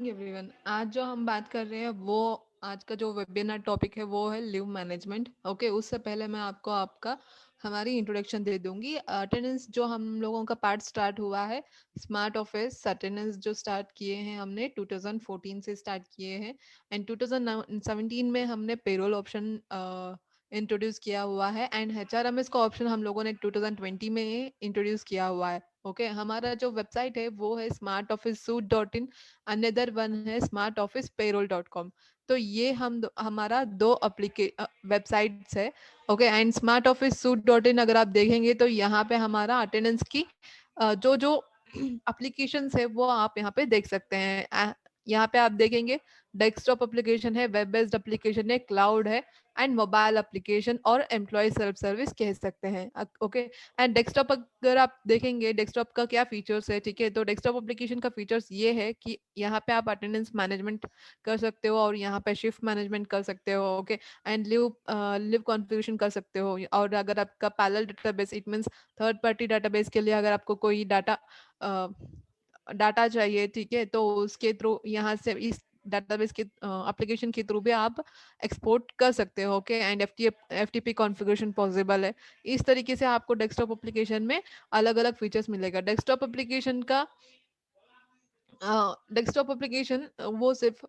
Everyone, आज जो हम बात कर रहे हैं वो आज का जो वेबिनार टॉपिक है वो है लीव मैनेजमेंट। ओके, उससे पहले मैं आपको आपका हमारी इंट्रोडक्शन दे दूंगी। अटेंडेंस जो हम लोगों का पार्ट स्टार्ट हुआ है, स्मार्ट ऑफिस अटेंडेंस जो स्टार्ट किए हैं हमने 2014 से स्टार्ट किए हैं। एंड 2017 में हमने पेरोल ऑप्शन इंट्रोड्यूस किया हुआ है एंड एचआरएमएस का ऑप्शन हम लोगों ने 2020 में इंट्रोड्यूस किया हुआ है। ओके, हमारा जो वेबसाइट है वो है smartofficesuite.in। अनदर वन है smartofficepayroll.com। तो ये हमारा दो वेबसाइट्स है। Okay, and smart office suit dot in अगर आप देखेंगे तो यहाँ पे हमारा अटेंडेंस की जो जो एप्लीकेशंस है वो आप यहाँ पे देख सकते हैं। यहाँ पे आप देखेंगे डेस्कटॉप एप्लीकेशन है, वेब बेस्ड एप्लीकेशन है, क्लाउड है एंड मोबाइल एप्लीकेशन और एम्प्लॉय सेल्फ सर्विस कह सकते हैं। ओके, एंड डेस्कटॉप अगर आप देखेंगे डेस्कटॉप का क्या फीचर्स है, ठीक है, तो डेस्कटॉप एप्लीकेशन का फीचर्स ये है कि यहाँ पे आप अटेंडेंस मैनेजमेंट कर सकते हो और यहाँ पे शिफ्ट मैनेजमेंट कर सकते हो। ओके, एंड लिव कॉन्फ़िगरेशन कर सकते हो। और अगर आपका parallel database, it means third party database के लिए अगर आपको कोई डाटा चाहिए, ठीक है, तो उसके थ्रू यहाँ से इस डाटाबेस के एप्लीकेशन के थ्रू भी आप एक्सपोर्ट कर सकते हो। Okay, and FTP configuration possible है। इस तरीके से आपको डेस्कटॉप एप्लीकेशन में अलग अलग फीचर्स मिलेगा। डेस्कटॉप एप्लीकेशन वो सिर्फ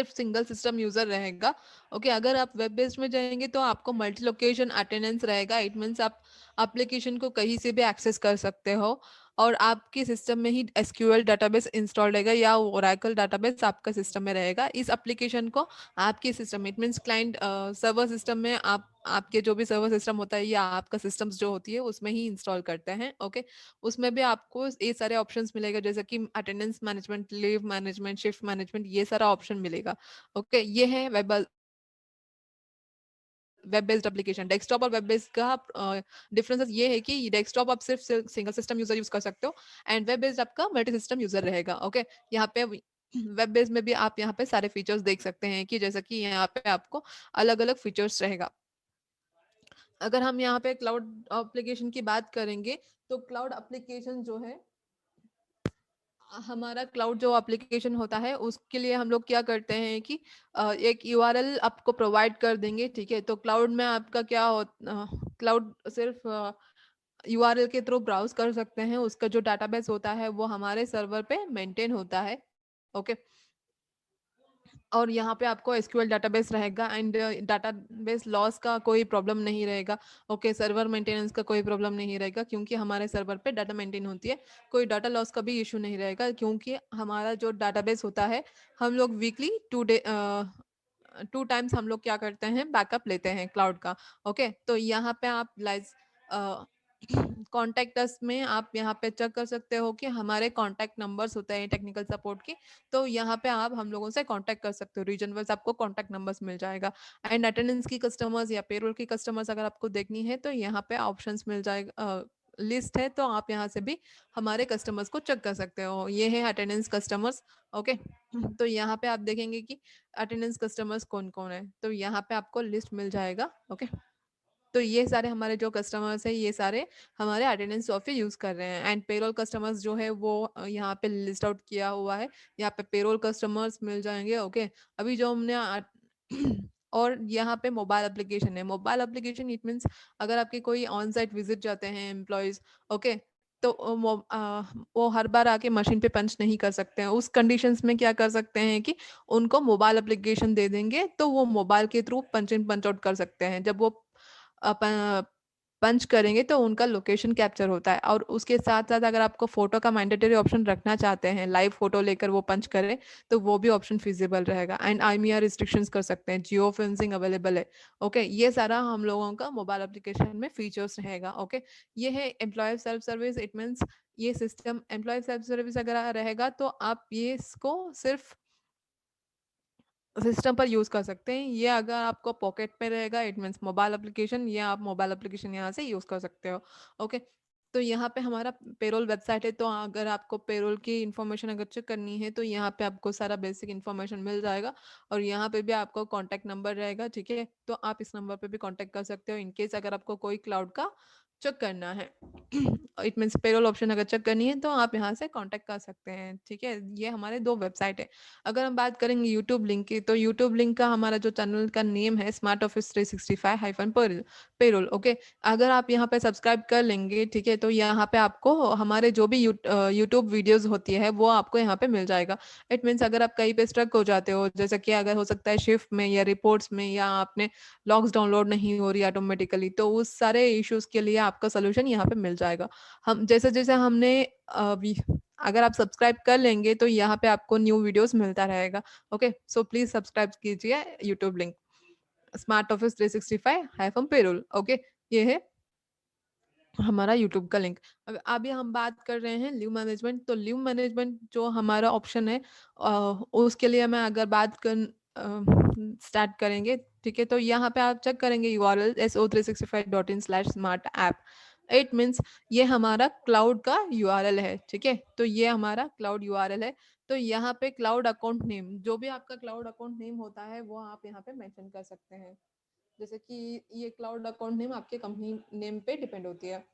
सिंगल सिस्टम यूजर रहेगा। ओके, अगर आप वेब बेस्ड में जाएंगे तो आपको मल्टी लोकेशन अटेंडेंस रहेगा। इट मीन्स आप एप्लीकेशन को कहीं से भी एक्सेस कर सकते हो और आपके सिस्टम में ही एसक्यूएल डाटाबेस इंस्टॉल रहेगा या ओरेकल डाटाबेस आपका सिस्टम में रहेगा। इस एप्लीकेशन को आपके system, it means client server system में आप आपके जो भी सर्वर सिस्टम होता है या आपका सिस्टम्स जो होती है उसमें ही इंस्टॉल करते हैं। ओके, उसमें भी आपको ये सारे ऑप्शंस मिलेगा जैसे कि attendance management, leave management, shift management, ये सारा ऑप्शन मिलेगा। ओके, ये है वेब बेस्ड एप्लीकेशन। डेस्कटॉप और वेब बेस्ड का डिफरेंस ये है कि डेस्कटॉप आप सिर्फ सिंगल सिस्टम यूजर यूज कर सकते हो एंड वेब बेस्ड आपका मल्टी सिस्टम यूजर रहेगा। ओके, यहाँ पे वेब बेस्ड में भी आप यहाँ पे सारे फीचर्स देख सकते हैं कि जैसा कि यहाँ पे आपको अलग अलग फीचर्स रहेगा। अगर हम यहाँ पे क्लाउड एप्लीकेशन की बात करेंगे तो क्लाउड एप्लीकेशन जो है, हमारा क्लाउड जो एप्लीकेशन होता है उसके लिए हम लोग क्या करते हैं कि एक यूआरएल आपको प्रोवाइड कर देंगे, ठीक है। तो क्लाउड में आपका क्या हो, क्लाउड सिर्फ यूआरएल के थ्रू ब्राउज कर सकते हैं। उसका जो डाटाबेस होता है वो हमारे सर्वर पे मेंटेन होता है। ओके, और यहाँ पे आपको एसक्यूएल डाटाबेस रहेगा एंड डाटाबेस लॉस का कोई प्रॉब्लम नहीं रहेगा। ओके, सर्वर मेंटेनेंस का कोई प्रॉब्लम नहीं रहेगा क्योंकि हमारे सर्वर पे डाटा मेंटेन होती है। कोई डाटा लॉस का भी इशू नहीं रहेगा क्योंकि हमारा जो डाटाबेस होता है, हम लोग वीकली 2 टाइम्स हम लोग क्या करते हैं, बैकअप लेते हैं क्लाउड का। ओके, तो यहाँ पे आप कॉन्टैक्ट अस में आप यहाँ पे चेक कर सकते हो कि हमारे कॉन्टैक्ट नंबर्स होते हैं टेक्निकल सपोर्ट के। तो यहाँ पे आप हम लोगों से कांटेक्ट कर सकते हो, रीजन वाइज आपको कांटेक्ट नंबर्स मिल जाएगा। एंड अटेंडेंस की कस्टमर्स या पेरोल की कस्टमर्स अगर आपको देखनी है तो यहाँ पे ऑप्शंस मिल जाएगा, लिस्ट है, तो आप यहाँ से भी हमारे कस्टमर्स को चेक कर सकते हो। ये है अटेंडेंस कस्टमर्स। ओके, तो यहाँ पे आप देखेंगे कि अटेंडेंस कस्टमर्स कौन कौन है, तो यहाँ पे आपको लिस्ट मिल जाएगा। ओके, तो ये सारे हमारे जो कस्टमर्स हैं ये सारे हमारे अटेंडेंस सॉफ्टवेयर यूज कर रहे हैं। एंड पेरोल कस्टमर्स जो है वो यहाँ पे लिस्ट आउट किया हुआ है, यहाँ पे पेरोल कस्टमर्स मिल जाएंगे। ओके, अभी जो हमने और यहाँ पे मोबाइल एप्लीकेशन है। मोबाइल एप्लीकेशन इट मीन्स अगर आपके कोई ऑन साइट विजिट जाते हैं एम्प्लॉयज, ओके, तो वो हर बार आके मशीन पे पंच नहीं कर सकते हैं। उस कंडीशंस में क्या कर सकते हैं कि उनको मोबाइल एप्लीकेशन दे देंगे तो वो मोबाइल के थ्रू पंच इन पंच आउट कर सकते हैं। जब वो पंच करेंगे तो उनका लोकेशन कैप्चर होता है। और उसके साथ साथ अगर आपको फोटो का मैंडेटरी ऑप्शन रखना चाहते हैं, लाइव फोटो लेकर वो पंच करें, तो वो भी ऑप्शन फिजिबल रहेगा। एंड आईमीआर रिस्ट्रिक्शंस कर सकते हैं, जियो फेंसिंग अवेलेबल है। ओके, ये सारा हम लोगों का मोबाइल एप्लीकेशन में फीचर्स रहेगा। ओके, ये है employ self service. It means ये सिस्टम एम्प्लॉय सेल्फ सर्विस अगर रहेगा तो आप ये इसको सिर्फ सिस्टम पर यूज कर सकते हैं। ये अगर आपको पॉकेट में रहेगा इट मीन्स मोबाइल एप्लीकेशन, ये आप मोबाइल एप्लीकेशन यहाँ से यूज कर सकते हो। ओके, तो यहाँ पे हमारा पेरोल वेबसाइट है। तो अगर आपको पेरोल की इन्फॉर्मेशन अगर चेक करनी है तो यहाँ पे आपको सारा बेसिक इन्फॉर्मेशन मिल जाएगा और यहाँ पे भी आपको कॉन्टैक्ट नंबर रहेगा, ठीक है। तो आप इस नंबर पे भी कॉन्टैक्ट कर सकते हो इनकेस अगर आपको कोई क्लाउड का चेक करना है इट मीन्स पेरोल ऑप्शन अगर चेक करनी है तो आप यहाँ से कांटेक्ट कर सकते हैं, ठीक है। ये हमारे 2 वेबसाइट है। अगर हम बात करेंगे यूट्यूब लिंक की, तो यूट्यूब लिंक का हमारा जो चैनल का नेम है smart office 365 hyphen payroll, okay. अगर आप यहाँ पे सब्सक्राइब कर लेंगे, ठीक है, तो यहाँ पे आपको हमारे जो भी यूट्यूब वीडियोस होती है वो आपको यहाँ पे मिल जाएगा। इट मीन्स अगर आप कहीं पे स्ट्रक हो जाते हो, जैसे कि अगर हो सकता है शिफ्ट में या रिपोर्ट्स में, या आपने लॉग्स डाउनलोड नहीं हो रही ऑटोमेटिकली, तो उस सारे इश्यूज के लिए आपका सोल्यूशन यहाँ पे मिल जाएगा। हम जैसे जैसे हमने अगर आप सब्सक्राइब कर लेंगे तो यहाँ पे आपको न्यू वीडियोस मिलता रहेगा। ओके, सो प्लीज सब्सक्राइब कीजिए YouTube link smart office 365 hyphen payroll, okay. ये है हमारा यूट्यूब का लिंक। अब अभी हम बात कर रहे हैं लीव मैनेजमेंट, तो लीव मैनेजमेंट जो हमारा ऑप्शन है उसके लिए मैं अगर बात कर स्टार्ट करेंगे, ठीक है, तो यहाँ पे आप चेक करेंगे URL so365.in/smart app। It means ये हमारा क्लाउड का यूआरएल है, ठीक है, तो ये हमारा क्लाउड यूआरएल है। तो यहाँ पे क्लाउड अकाउंट नेम, जो भी आपका क्लाउड अकाउंट नेम होता है वो आप यहाँ पे मेंशन कर सकते हैं। जैसे कि ये क्लाउड अकाउंट नेम आपके कंपनी नेम पे डिपेंड होती है,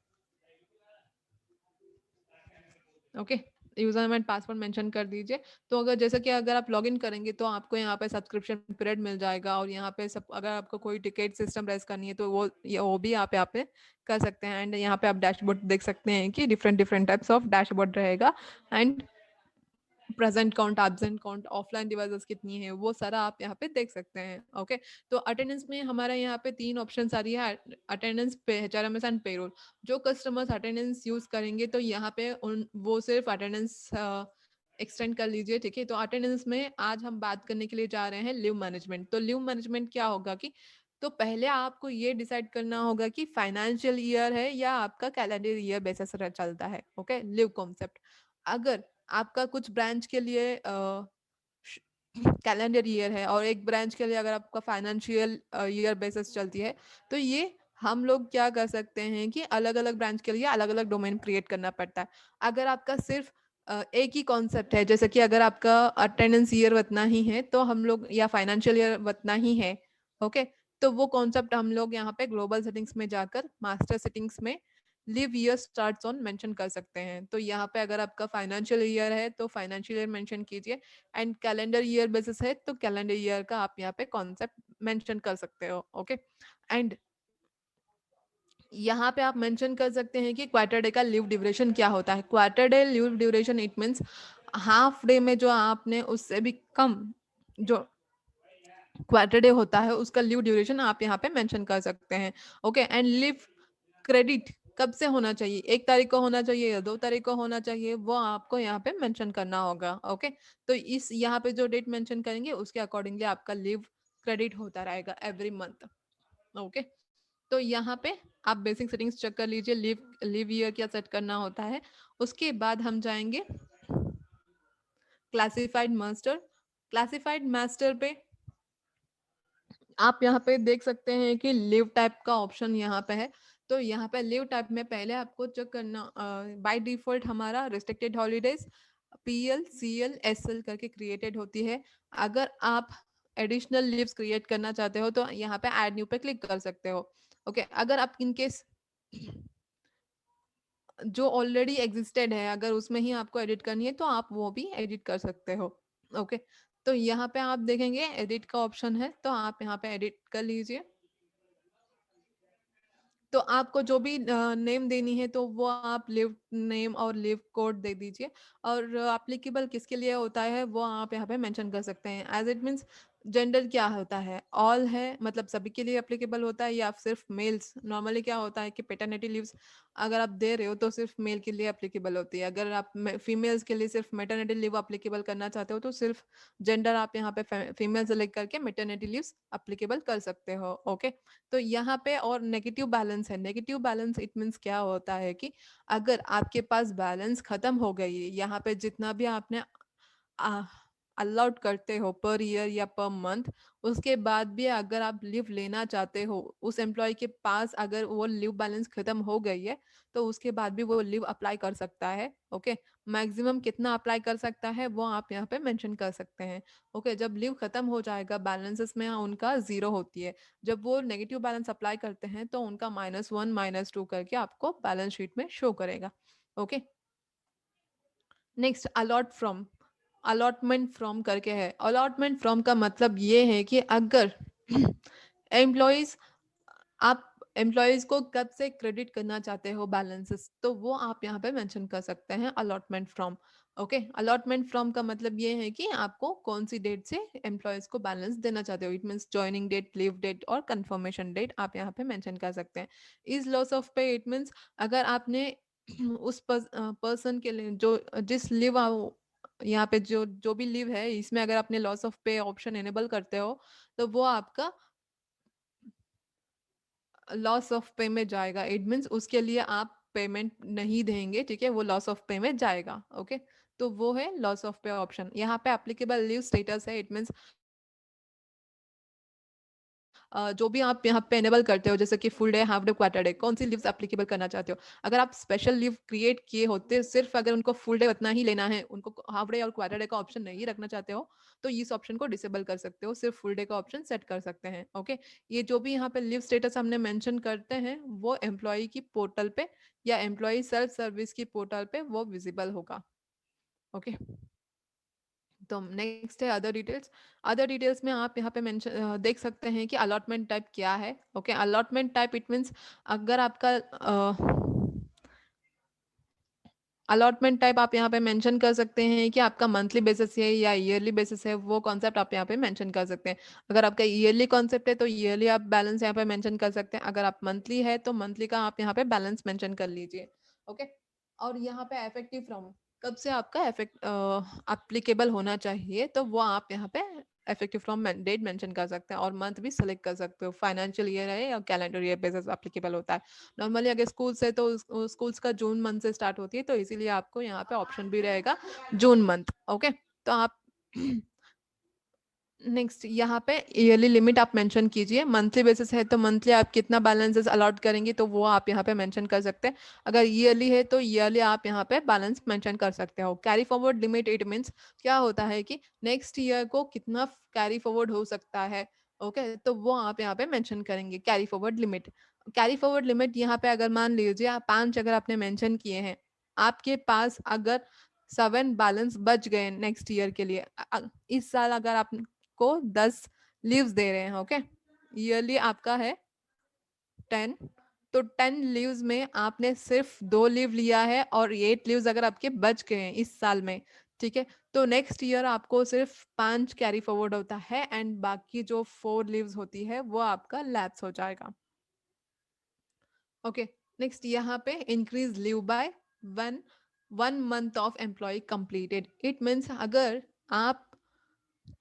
okay. User name password mention कर दीजिए। तो अगर जैसे कि अगर आप लॉगिन करेंगे तो आपको यहाँ पे सब्सक्रिप्शन पीरियड मिल जाएगा, और यहाँ पे सब अगर आपको कोई टिकट सिस्टम रेस करनी है तो वो भी आप यहाँ पे कर सकते हैं। एंड यहाँ पे आप डैशबोर्ड देख सकते हैं कि different different types of dashboard रहेगा। And present count, absent count, offline devices कितनी है, वो सारा आप यहाँ पे देख सकते हैं, ओके। तो अटेंडेंस में हमारा यहाँ पे 3 ऑप्शन आ रही है, अटेंडेंस पे एचआरएमएस एंड पेरोल। जो कस्टमर्स अटेंडेंस यूज करेंगे तो यहाँ पे उन वो सिर्फ अटेंडेंस एक्सटेंड कर लीजिए, ठीक है। तो अटेंडेंस में आज हम बात करने के लिए जा रहे हैं लीव मैनेजमेंट। तो लीव मैनेजमेंट क्या होगा कि, तो पहले आपको ये डिसाइड करना होगा कि फाइनेंशियल ईयर है या आपका कैलेंडर ईयर बेसिस चलता है, ओके। लीव कॉन्सेप्ट, अगर आपका कुछ ब्रांच के लिए कैलेंडर ईयर है और एक ब्रांच के लिए अगर आपका फाइनेंशियल ईयर बेसिस चलती है, तो ये हम लोग क्या कर सकते हैं कि अलग अलग ब्रांच के लिए अलग अलग डोमेन क्रिएट करना पड़ता है। अगर आपका सिर्फ एक ही कॉन्सेप्ट है, जैसे कि अगर आपका अटेंडेंस ईयर उतना ही है तो हम लोग, या फाइनेंशियल ईयर उतना ही है, ओके, तो वो कॉन्सेप्ट हम लोग यहाँ पे ग्लोबल सेटिंग्स में जाकर मास्टर सेटिंग्स में live year starts on mention कर सकते हैं। तो यहाँ पे अगर आपका फाइनेंशियल ईयर है तो फाइनेंशियल ईयर मेंशन कीजिए, एंड कैलेंडर ईयर बेसिस है तो कैलेंडर ईयर का आप यहाँ पे कॉन्सेप्ट मेंशन कर सकते हो, ओके। एंड यहाँ पे आप मेंशन कर सकते हैं कि क्वार्टर डे का लीव ड्यूरेशन क्या होता है। Quarter day leave duration it means half day में जो आपने उससे भी कम जो क्वार्टर डे होता है उसका लीव ड्यूरेशन आप यहाँ पे मेंशन कर सकते हैं, ओके। एंड लीव क्रेडिट कब से होना चाहिए, 1 तारीख को होना चाहिए या 2 तारीख को होना चाहिए, वो आपको यहाँ पे मेंशन करना होगा, ओके। तो इस यहाँ पे जो डेट मेंशन करेंगे उसके अकॉर्डिंगली आपका लीव क्रेडिट होता रहेगा एवरी मंथ, ओके। तो यहाँ पे आप बेसिक सेटिंग्स चेक कर लीजिए, लीव लीव ईयर क्या सेट करना होता है। उसके बाद हम जाएंगे क्लासिफाइड मास्टर। क्लासिफाइड मास्टर पे आप यहाँ पे देख सकते हैं कि लिव टाइप का ऑप्शन यहाँ पे है। तो यहाँ पे लिव टाइप में पहले आपको चेक करना, बाय डिफॉल्ट हमारा restricted holidays PL CL SL करके क्रिएटेड होती है। अगर आप एडिशनल लीव्स क्रिएट करना चाहते हो तो यहाँ पे ऐड न्यू पे क्लिक कर सकते हो, ओके। अगर आप इनकेस जो ऑलरेडी एग्जिस्टेड है अगर उसमें ही आपको एडिट करनी है तो आप वो भी एडिट कर सकते हो, ओके। तो यहाँ पे आप देखेंगे एडिट का ऑप्शन है, तो आप यहाँ पे एडिट कर लीजिए। तो आपको जो भी नेम देनी है तो वो आप लिव नेम और लिव कोड दे दीजिए, और एप्लीकेबल किसके लिए होता है वो आप यहाँ पे मेंशन कर सकते हैं। एज इट मीन्स जेंडर क्या होता है, ऑल है मतलब सभी के लिए एप्लीकेबल होता है, या सिर्फ मेल्स। नॉर्मली क्या होता है कि पेटर्निटी लीव्स अगर आप दे रहे हो तो सिर्फ मेल के लिए एप्लीकेबल होती है। अगर आप फीमेल्स के लिए सिर्फ मेटर्निटी लीव एप्लीकेबल करना चाहते हो तो सिर्फ जेंडर आप यहाँ पे फीमेल सेलेक्ट करके मेटर्निटी लीव्स एप्लीकेबल कर सकते हो, ओके। तो यहाँ पे और नेगेटिव बैलेंस है। नेगेटिव बैलेंस इट मीन्स क्या होता है कि अगर आपके पास बैलेंस खत्म हो गई है, यहाँ पे जितना भी आपने अलाउड करते हो पर ईयर या पर मंथ, उसके बाद भी अगर आप लीव लेना चाहते हो, उस एम्प्लॉय के पास अगर वो लीव बैलेंस खत्म हो गई है तो उसके बाद भी वो लीव अप्लाई कर सकता है, ओके। मैक्सिमम कितना अप्लाई कर सकता है वो आप यहाँ पे मेंशन कर सकते हैं। ओके, जब लीव खत्म हो जाएगा बैलेंसेस में उनका जीरो होती है, जब वो नेगेटिव बैलेंस अप्लाई करते हैं तो उनका -1 -2 करके आपको बैलेंस शीट में शो करेगा। Okay, next a lot from, allotment from करके है। अलॉटमेंट फ्रॉम का मतलब ये है कि अगर एम्प्लॉयज, आप एम्प्लॉयज को कब से क्रेडिट करना चाहते हो बैलेंसेस, तो वो आप यहाँ पे मेंशन कर सकते हैं allotment from. Okay, allotment from का मतलब ये है कि आपको कौन सी डेट से एम्प्लॉयज को बैलेंस देना चाहते हो। It means joining date, leave date और कंफर्मेशन डेट आप यहाँ पे मेंशन कर सकते हैं। Is loss of pay, it means अगर आपने उस पर्सन के लिए जो जिस लीव यहाँ पे जो जो भी लीव है इसमें अगर आपने लॉस ऑफ पे ऑप्शन एनेबल करते हो तो वो आपका लॉस ऑफ पे में जाएगा। इट मीन्स उसके लिए आप पेमेंट नहीं देंगे, ठीक है, वो लॉस ऑफ पे में जाएगा। ओके, तो वो है लॉस ऑफ पे ऑप्शन। यहाँ पे एप्लीकेबल लीव स्टेटस है, इट मीन्स जो भी आप यहाँ पे एनेबल करते हो जैसे कि full day, half day, quarter day, कौन सी लीव्स एप्लीकेबल करना चाहते हो। अगर आप स्पेशल लीव क्रिएट किए होते सिर्फ अगर उनको फुल डे उतना ही लेना है, उनको हाफ डे और क्वार्टर डे का ऑप्शन नहीं रखना चाहते हो, तो इस ऑप्शन को डिसेबल कर सकते हो, सिर्फ फुल डे का ऑप्शन सेट कर सकते हैं। ओके, ये जो भी यहाँ पे लीव स्टेटस हमने मेंशन करते हैं वो एम्प्लॉय की पोर्टल पे या एम्प्लॉय सेल्फ सर्विस की पोर्टल पे वो विजिबल होगा। ओके, तो नेक्स्ट है अदर डिटेल्स। अदर डिटेल्स में आप यहाँ पे मेंशन देख सकते हैं कि अलॉटमेंट टाइप क्या है। Okay, allotment type it means अगर आपका अलॉटमेंट टाइप आप यहाँ पे मेंशन कर सकते हैं कि आपका मंथली बेसिस है या ईयरली बेसिस है, वो कॉन्सेप्ट आप यहाँ पे मेंशन कर सकते हैं। अगर आपका ईयरली कॉन्सेप्ट है तो ईयरली आप बैलेंस यहाँ पे मेंशन कर सकते हैं, अगर आप मंथली है तो मंथली का आप यहाँ पे बैलेंस मेंशन कर लीजिए। ओके, और यहाँ पे इफेक्टिव फ्रॉम, कब से आपका इफेक्ट एप्लीकेबल होना चाहिए, तो वो आप यहाँ पे इफेक्टिव फ्रॉम डेट मेंशन कर सकते हैं और मंथ भी सेलेक्ट कर सकते हो, फाइनेंशियल ईयर है या कैलेंडर ईयर बेसिस एप्लीकेबल होता है। नॉर्मली अगर स्कूल्स है तो स्कूल्स का जून मंथ से स्टार्ट होती है, तो इसीलिए आपको यहाँ पे ऑप्शन भी रहेगा जून मंथ। ओके, तो आप नेक्स्ट यहाँ पे ईयरली लिमिट आप मेंशन कीजिए। मंथली बेसिस है तो मंथली आप कितना बैलेंसेस अलॉट करेंगे तो वो आप यहाँ पे मेंशन कर सकते हैं। अगर ईयरली है तो ईयरली आप यहाँ पे बैलेंस मेंशन कर सकते हो। Carry forward limit, it means क्या होता है कि नेक्स्ट ईयर को कितना कैरी फॉरवर्ड हो सकता है। ओके, तो वो आप यहाँ पे मेंशन करेंगे carry forward limit. Carry forward limit यहाँ पे अगर मान लीजिए आप 5 अगर आपने मेंशन किए हैं, आपके पास अगर 7 बैलेंस बच गए नेक्स्ट ईयर के लिए, इस साल अगर आप को 10 लीव्स दे रहे हैं। ओके, ईयरली आपका है 10, तो 10 लीव्स में आपने सिर्फ 2 लीव लिया है और 8 लीव्स अगर आपके बच गए हैं इस साल में, ठीक है, तो नेक्स्ट ईयर आपको सिर्फ 5 कैरी फॉरवर्ड होता है एंड बाकी जो 4 लीव्स होती है वो आपका लैप्स हो जाएगा। ओके, नेक्स्ट यहाँ पे increase leave by one 1 month of employ completed. It means अगर आप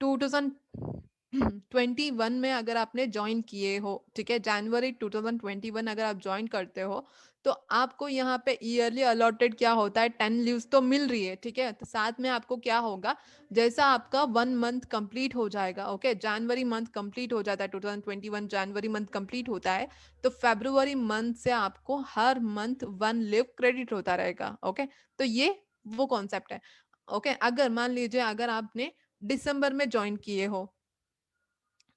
2021 में अगर आपने ज्वाइन किए हो, ठीक है, जनवरी 2021 अगर आप ज्वाइन करते हो, तो आपको यहाँ पे ईयरली अलॉटेड क्या होता है, 10 लीव्स तो मिल रही है, ठीक है, तो साथ में आपको क्या होगा, जैसा आपका 1 मंथ कंप्लीट हो जाएगा, ओके, जनवरी मंथ कंप्लीट हो जाता है, 2021 जनवरी मंथ कंप्लीट होता है, तो फेब्रुवरी मंथ से आपको हर मंथ 1 लीव क्रेडिट होता रहेगा। ओके, तो ये वो कॉन्सेप्ट है। ओके, अगर मान लीजिए अगर आपने दिसंबर में ज्वाइन किए हो,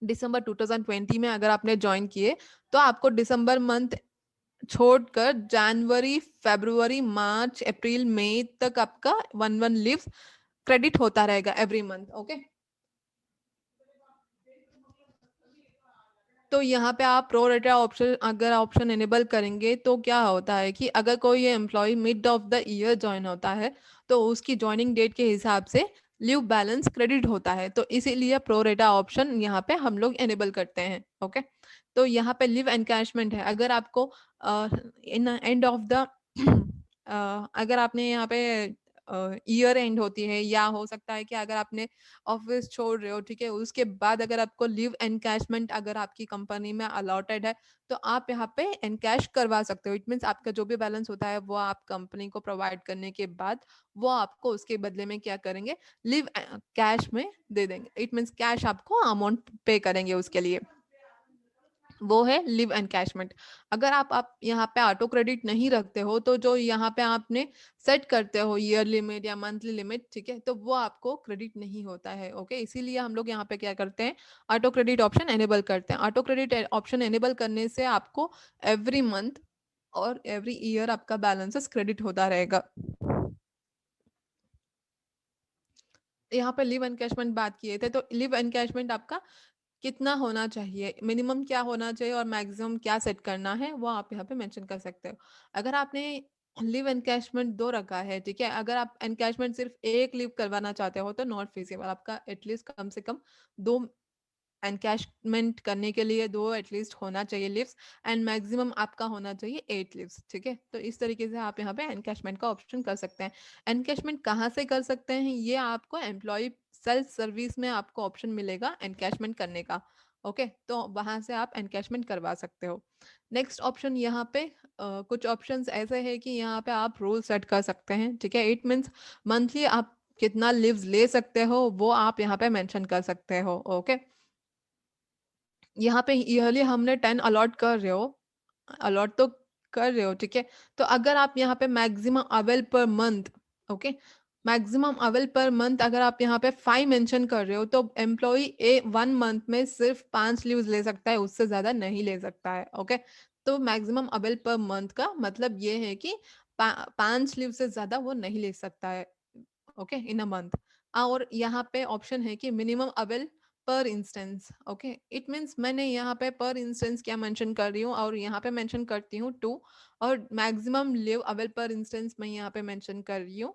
दिसंबर 2020 में अगर आपने ज्वाइन किए, तो आपको दिसंबर मंथ छोड़कर जनवरी, फरवरी, मार्च, अप्रैल, मई तक आपका 1 लीव क्रेडिट होता रहेगा एवरी मंथ। ओके, तो यहाँ पे आप प्रो रेटा ऑप्शन अगर ऑप्शन एनेबल करेंगे तो क्या होता है कि अगर कोई employ mid of the year join होता है तो उसकी ज्वाइनिंग डेट के हिसाब से लीव बैलेंस क्रेडिट होता है, तो इसीलिए प्रो रेटा ऑप्शन यहाँ पे हम लोग एनेबल करते हैं। ओके, तो यहाँ पे लीव एनकैशमेंट है, अगर आपको इन एंड ऑफ द अगर आपने यहाँ पे ईयर एंड होती है या हो सकता है कि अगर आपने ऑफिस छोड़ रहे हो, ठीक है, उसके बाद अगर आपको लीव एनकैशमेंट अगर आपकी कंपनी में अलॉटेड है तो आप यहाँ पे एनकैश करवा सकते हो। इट मीन्स आपका जो भी बैलेंस होता है वो आप कंपनी को प्रोवाइड करने के बाद वो आपको उसके बदले में क्या करेंगे, लीव कैश में दे देंगे। इट मीन्स कैश आपको अमाउंट पे करेंगे उसके लिए। वो है लिव एनकैशमेंट। अगर आप यहाँ पे ऑटो क्रेडिट नहीं रखते हो, तो जो यहाँ पे आपने सेट करते हो ईयर लिमिट या मंथली लिमिट, ठीक है, तो वो आपको क्रेडिट नहीं होता है। ओके, इसीलिए हम लोग यहाँ पे क्या करते हैं, ऑटो क्रेडिट ऑप्शन एनेबल करते हैं। ऑटो क्रेडिट ऑप्शन एनेबल करने से आपको एवरी मंथ और एवरी ईयर आपका बैलेंसेस क्रेडिट होता रहेगा। यहाँ पे लिव एनकैशमेंट बात किए थे, तो लिव एनकैशमेंट आपका कितना होना चाहिए, मिनिमम क्या होना चाहिए और मैक्सिमम क्या सेट करना है, वो आप यहाँ पे मेंशन कर सकते हो। अगर आपने लीव एनकैशमेंट 2 रखा है, ठीक है, अगर आप एनकैशमेंट सिर्फ 1 लीव करवाना चाहते हो तो नॉट फीजिबल, आपका एटलीस्ट कम से कम 2 एनकैशमेंट करने के लिए 2 एटलीस्ट होना चाहिए लीव्स, एंड मैक्सिमम आपका होना चाहिए 8 लीव्स, ठीक है। तो इस तरीके से आप यहाँ पे एनकैशमेंट का ऑप्शन कर सकते हैं। एनकैशमेंट कहाँ से कर सकते हैं, ये आपको एम्प्लॉय सेल्फ सर्विस में आपको ऑप्शन मिलेगा एनकैशमेंट करने का। ओके, तो वहां से आप एनकैशमेंट करवा सकते हो। नेक्स्ट ऑप्शन यहाँ पे कुछ ऑप्शंस ऐसे है कि यहाँ पे आप रूल सेट कर सकते हैं, ठीक है। इट मीन्स मंथली आप कितना लीव्स ले सकते हो वो आप यहाँ पे मेंशन कर सकते हो। ओके, यहाँ पे ईयरली हमने 10 अलॉट कर रहे हो, अलॉट तो कर रहे हो, ठीक है। तो अगर आप यहाँ पे maximum avail per month, okay, maximum avail per month अगर आप यहाँ पे 5 मेंशन कर रहे हो, तो एम्प्लॉय ए 1 मंथ में सिर्फ 5 लीव्स ले सकता है, उससे ज्यादा नहीं ले सकता है। ओके, तो मैक्सिमम अवेल पर मंथ का मतलब ये है कि 5 लीव से ज्यादा वो नहीं ले सकता है, ओके, इन अ मंथ। और यहाँ पे ऑप्शन है कि मिनिमम अवेल पर इंस्टेंस। ओके, इट मीन्स मैंने यहाँ पे पर इंस्टेंस क्या मेंशन कर रही हूँ, और यहाँ पे मेंशन करती हूँ 2, और मैक्सिमम लिव अवेल पर इंस्टेंस मैं यहाँ पे मेंशन कर रही हूँ,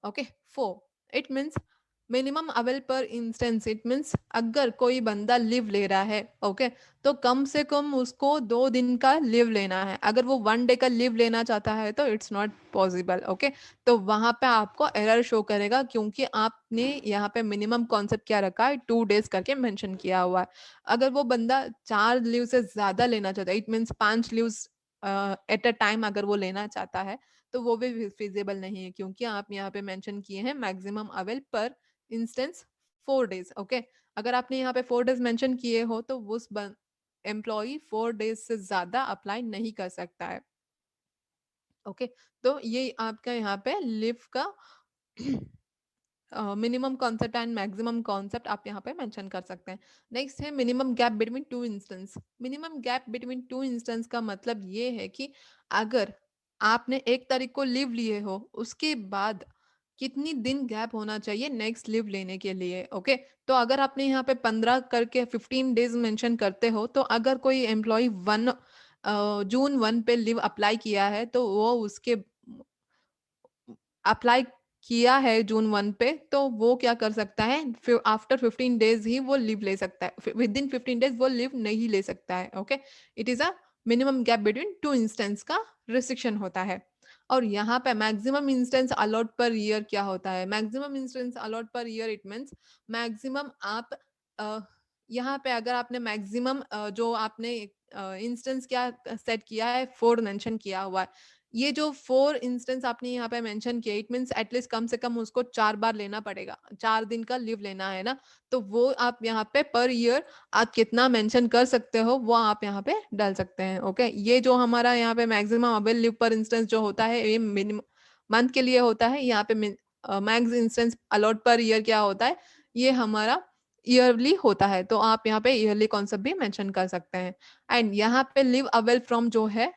okay, 4। It means minimum avail पर इंस्टेंस, इट मीन्स अगर कोई बंदा लिव ले रहा है, ओके, तो कम से कम उसको 2 दिन का लिव लेना है। अगर वो 1 डे का लिव लेना चाहता है तो इट्स नॉट पॉसिबल। ओके, तो वहां पे आपको एरर शो करेगा, क्योंकि आपने यहाँ पे मिनिमम कॉन्सेप्ट क्या रखा है, 2 डेज करके मेंशन किया हुआ है। अगर वो बंदा 4 लीव से ज्यादा लेना चाहता है, it means 5 leaves at a time अगर वो लेना चाहता है, तो वो भी फिजिबल नहीं है, क्योंकि आप यहाँ पे मेंशन किए हैं मैक्सिमम अवेल पर इंस्टेंस 4 डेज। ओके, अगर आपने यहाँ पे 4 डेज मेंशन किए हो तो उस एम्प्लॉय 4 डेज से ज्यादा अप्लाई नहीं कर सकता है। ओके, तो ये आपका यहाँ पे लिव का minimum concept and maximum concept आप यहाँ पे मेंशन कर सकते हैं। नेक्स्ट है minimum gap between 2 instance. Minimum gap between 2 instance का मतलब ये है कि अगर आपने 1 तारीख को लीव लिए हो, उसके बाद कितनी दिन गैप होना चाहिए नेक्स्ट लीव लेने के लिए। ओके, तो अगर आपने यहाँ पे 15 करके 15 डेज मेंशन करते हो, तो अगर कोई एम्प्लॉय 1 जून 1 पे लीव अप्लाई किया है, तो वो उसके अप्लाई किया है जून 1 पे, तो वो क्या कर सकता है, आफ्टर 15 डेज ही वो लीव ले सकता है, विद इन 15 डेज वो लीव नहीं ले सकता है। Okay, it is a minimum gap between 2 instance का रिस्ट्रिक्शन होता है। और यहाँ पे maximum instance allot per year क्या होता है, maximum instance allot per year, it means maximum आप अ, यहाँ पे अगर आपने मैक्सिमम जो आपने इंस्टेंस क्या सेट किया है, 4 मेंशन किया हुआ है, ये जो 4 इंस्टेंस आपने यहाँ पे मेंशन किया, इट मीन्स एटलीस्ट कम से कम उसको 4 बार लेना पड़ेगा, 4 दिन का लीव लेना है ना। तो वो आप यहाँ पे पर ईयर आप कितना मेंशन कर सकते हो वो आप यहाँ पे डाल सकते हैं। ओके, ये जो हमारा यहाँ पे मैक्सिमम अवेल लीव पर इंस्टेंस जो होता है, ये मिनिमम मंथ के लिए होता है। यहाँ पे max instance allot per year क्या होता है, ये हमारा ईयरली होता है, तो आप यहाँ पे ईयरली कॉन्सेप्ट भी मेंशन कर सकते हैं। एंड यहाँ पे लिव अवेल फ्रॉम जो है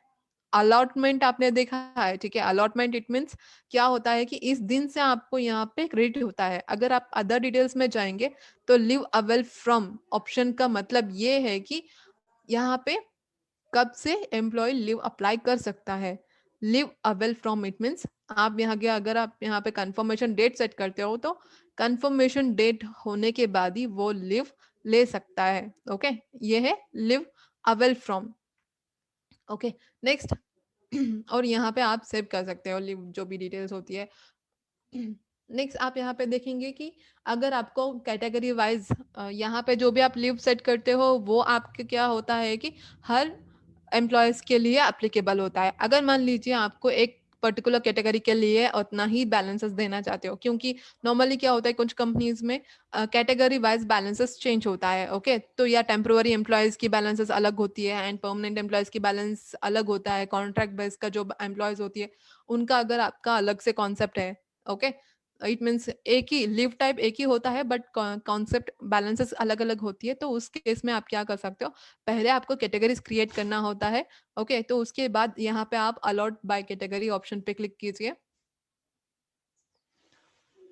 अलॉटमेंट आपने देखा है, ठीक है। अलॉटमेंट इट मीन्स क्या होता है कि इस दिन से आपको यहाँ पे क्रेडिट होता है। अगर आप अदर डिटेल्स में जाएंगे तो लिव अवेल फ्रॉम ऑप्शन का मतलब ये है कि यहाँ पे कब से एम्प्लॉय लिव अप्लाई कर सकता है। Live avail from it means आप यहाँ के अगर आप यहाँ पे कंफर्मेशन डेट सेट करते हो, तो कंफर्मेशन डेट होने के बाद ही वो लिव ले सकता है। ओके, ये है live avail from. Okay, next और यहाँ पे आप सेव कर सकते हो लिव जो भी डिटेल्स होती है। नेक्स्ट आप यहाँ पे देखेंगे कि अगर आपको कैटेगरी वाइज यहाँ पे जो भी आप लिव सेट करते हो, वो आपके क्या होता है कि हर एम्प्लॉयज के लिए एप्लीकेबल होता है। अगर मान लीजिए आपको एक पर्टिकुलर कैटेगरी के लिए उतना ही बैलेंसेस देना चाहते हो, क्योंकि नॉर्मली क्या होता है कुछ कंपनीज में कैटेगरी वाइज बैलेंसेस चेंज होता है। ओके, तो या टेम्पोररी एम्प्लॉयज की बैलेंसेस अलग होती है एंड परमानेंट एम्प्लॉयज की बैलेंस अलग होता है। कॉन्ट्रैक्ट बेस का जो एम्प्लॉयज होती है उनका अगर आपका अलग से कॉन्सेप्ट है, ओके, इट मीन्स एक ही लिव टाइप एक ही होता है बट कॉन्सेप्ट बैलेंसेस अलग अलग होती है। तो उस केस में आप क्या कर सकते हो, पहले आपको कैटेगरीज क्रिएट करना होता है। ओके, तो उसके बाद यहाँ पे आप अलॉट बाय कैटेगरी ऑप्शन पे क्लिक कीजिए।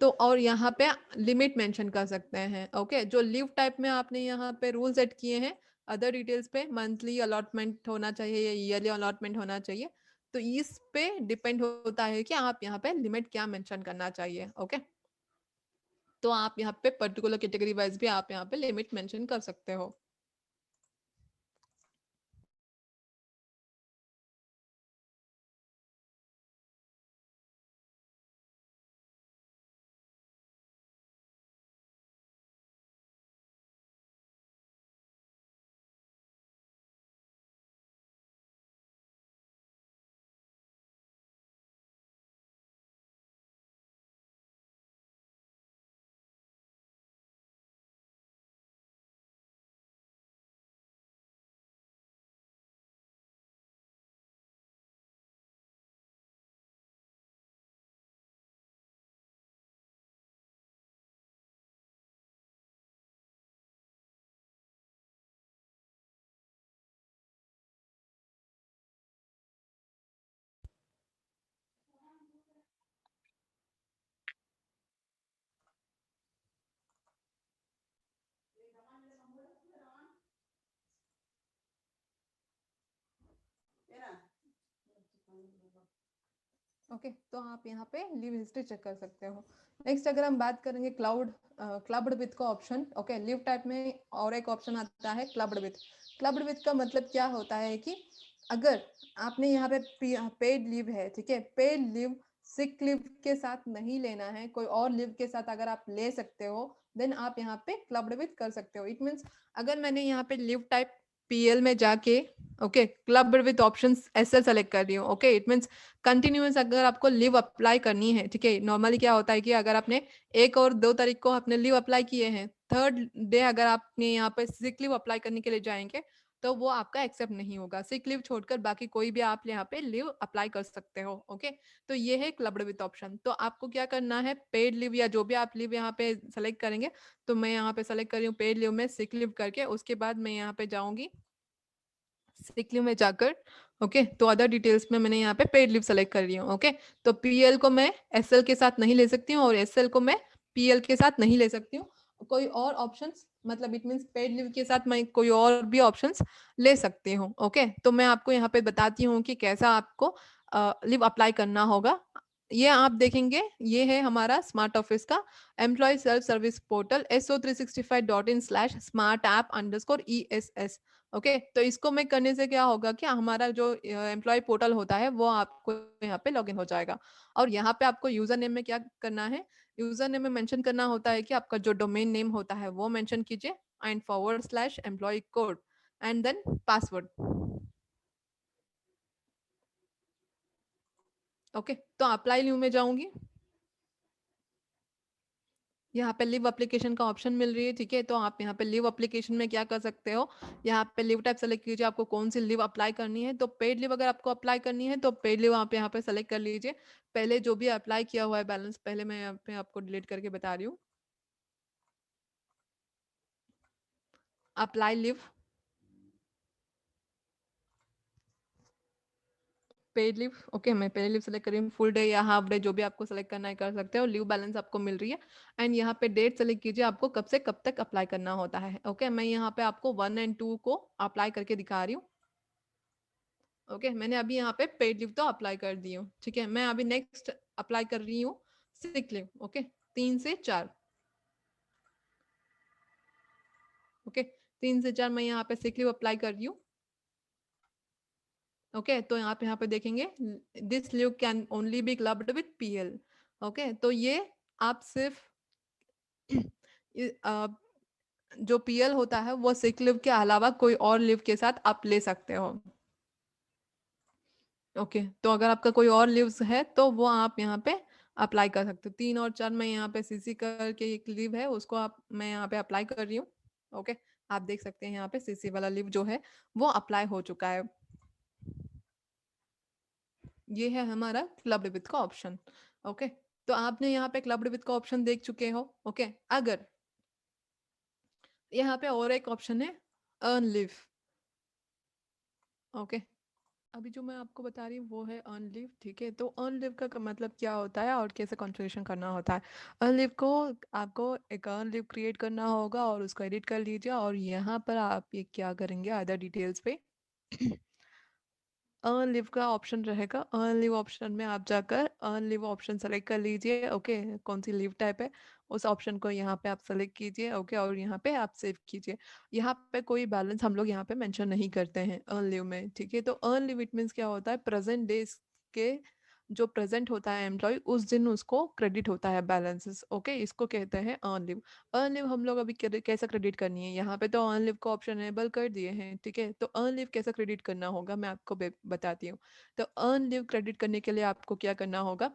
तो और यहाँ पे लिमिट मेंशन कर सकते हैं। ओके, जो लीव टाइप में आपने यहाँ पे रूल सेट किए हैं, अदर डिटेल्स पे मंथली अलॉटमेंट होना चाहिए या ईयरली अलॉटमेंट होना चाहिए, तो इस पे डिपेंड होता है कि आप यहाँ पे लिमिट क्या मेंशन करना चाहिए। ओके, तो आप यहाँ पे पर्टिकुलर कैटेगरी वाइज भी आप यहाँ पे लिमिट मेंशन कर सकते हो। ओके, तो आप यहाँ पे लीव हिस्ट्री चेक कर सकते हो। नेक्स्ट अगर हम बात करेंगे क्लब्ड विथ का ऑप्शन। ओके, लीव टाइप में और एक ऑप्शन आता है क्लब्ड विथ। क्लब्ड विथ का मतलब क्या होता है कि अगर आपने यहाँ पे पेड लीव है, ठीक है, पेड लीव सिक लीव के साथ नहीं लेना है, कोई और लीव के साथ अगर आप ले सकते हो देन आप यहाँ पे क्लब्ड विथ कर सकते हो। इट मीन्स अगर मैंने यहाँ पे लीव टाइप पीएल में जाके okay clubbed with option SL select कर रही हूँ। ओके, इट मीन्स कंटिन्यूअस अगर आपको लीव अप्लाई करनी है, ठीक है, नॉर्मली क्या होता है कि अगर आपने 1 और 2 तारीख को अपने लीव अप्लाई किए हैं, थर्ड डे अगर आपने यहाँ पे सिक लीव अप्लाई करने के लिए जाएंगे तो वो आपका एक्सेप्ट नहीं होगा। सिक लीव छोड़कर बाकी कोई भी आप यहाँ पे लीव अप्लाई कर सकते हो। ओके, तो ये है क्लब्ड विथ ऑप्शन। तो आपको क्या करना है, पेड लीव या जो भी आप लीव यहाँ पे सेलेक्ट करेंगे, तो मैं यहाँ पे सेलेक्ट कर रही हूँ पेड लीव में सिक लीव करके, उसके बाद मैं यहाँ पे जाऊंगी सिक लीव में जाकर। ओके, तो अदर डिटेल्स में मैंने यहाँ पे पेड लीव सेलेक्ट कर रही हूँ। ओके, तो पीएल को मैं एसएल के साथ नहीं ले सकती हूँ और एसएल को मैं पीएल के साथ नहीं ले सकती हूँ। कोई और ऑप्शंस मतलब इट मीन्स पेड लीव के साथ मैं कोई और भी ऑप्शंस ले सकती हूँ। ओके, तो मैं आपको यहाँ पे बताती हूँ कि कैसा आपको लीव अप्लाई करना होगा। ये आप देखेंगे, ये है हमारा स्मार्ट ऑफिस का employ self service portal so365.in/smart-app_ess। Okay, तो इसको मैं करने से क्या होगा कि हमारा जो एम्प्लॉय पोर्टल होता है वो आपको यहाँ पे लॉगिन हो जाएगा। और यहाँ पे आपको यूजर नेम में क्या करना है, यूजर नेम में मेंशन करना होता है कि आपका जो डोमेन नेम होता है वो मेंशन कीजिए and /employ code and then password. Okay, तो अप्लाई न्यू में जाऊंगी, यहाँ पे लिव एप्लीकेशन का ऑप्शन मिल रही है, ठीक है, तो आप यहाँ पे लिव एप्लीकेशन में क्या कर सकते हो, यहाँ पे लिव टाइप सेलेक्ट कीजिए आपको कौन सी लिव अप्लाई करनी है। तो पेड लिव अगर आपको अप्लाई करनी है तो पेड लिव आप यहाँ पे सेलेक्ट कर लीजिए। पहले जो भी अप्लाई किया हुआ है बैलेंस पहले मैं यहाँ पे आपको डिलीट करके बता रही हूँ। Apply live paid live. Okay, मैं पेड लिव सेलेक्ट कर रही हूँ, फुल डे या हाफ डे जो भी आपको सेलेक्ट करना है कर सकते हो। लिव बैलेंस आपको मिल रही है एंड यहाँ पे डेट सेलेक्ट कीजिए आपको कब से कब तक अप्लाई करना होता है। ओके, मैं यहाँ पे आपको 1 और 2 को अप्लाई करके दिखा रही हूँ। ओके, मैंने अभी यहाँ पे पेड लीव तो अप्लाई कर दी हूँ, ठीक है, मैं अभी नेक्स्ट अप्लाई कर रही हूँ सिक लीव। ओके, 3 से 4। ओके, 3 से 4 मैं यहाँ पे सिक लीव अप्लाई कर रही हूँ। ओके, तो यहाँ पे देखेंगे this leave can only be clubbed with PL. Okay, तो ये आप सिर्फ जो पीएल होता है वो सिक लीव के अलावा कोई और लीव के साथ आप ले सकते हो। ओके, तो अगर आपका कोई और लीव्स है तो वो आप यहाँ पे अप्लाई कर सकते हो। 3 और 4 मैं यहाँ पे सीसी करके एक लीव है उसको आप मैं यहाँ पे अप्लाई कर रही हूँ। ओके, आप देख सकते हैं यहाँ पे सीसी वाला लीव जो है वो अप्लाई हो चुका है। ये है हमारा क्लब्ड विथ का ऑप्शन। ओके, तो आपने यहाँ पे क्लब्ड विथ का ऑप्शन देख चुके हो। ओके, अगर यहाँ पे और एक ऑप्शन है अर्न लीव। ओके, अभी जो मैं आपको बता रही हूँ वो है अर्न लीव। ठीक है, तो अर्न लीव का मतलब क्या होता है और कैसे कॉन्फ़िगरेशन करना होता है। अर्न लीव को आपको एक अर्न लीव क्रिएट करना होगा और उसको एडिट कर लीजिए और यहाँ पर आप ये क्या करेंगे अदर डिटेल्स पे अर्न लीव का ऑप्शन रहेगा। अर्न लीव ऑप्शन में आप जाकर अर्न लीव ऑप्शन सेलेक्ट कर लीजिए। ओके, कौन सी लीव टाइप है उस ऑप्शन को यहाँ पे आप सेलेक्ट कीजिए। ओके, और यहाँ पे आप सेव कीजिए। यहाँ पे कोई बैलेंस हम लोग यहाँ पे मेंशन नहीं करते हैं अर्न लीव में। ठीक है, तो अर्न लीव इट मीन्स क्या होता है, प्रेजेंट डेज के जो प्रेजेंट होता है एम्प्लॉय उस दिन उसको क्रेडिट होता है बैलेंसेस। ओके, इसको कहते हैं अर्न लीव। अर्न लीव हम लोग अभी कैसे क्रेडिट करनी है, यहाँ पे तो अर्न लीव का ऑप्शन एनेबल कर दिए हैं। ठीक है, तो अर्न लीव कैसे क्रेडिट करना होगा मैं आपको बताती हूँ। तो अर्न लीव क्रेडिट करने के लिए आपको क्या करना होगा,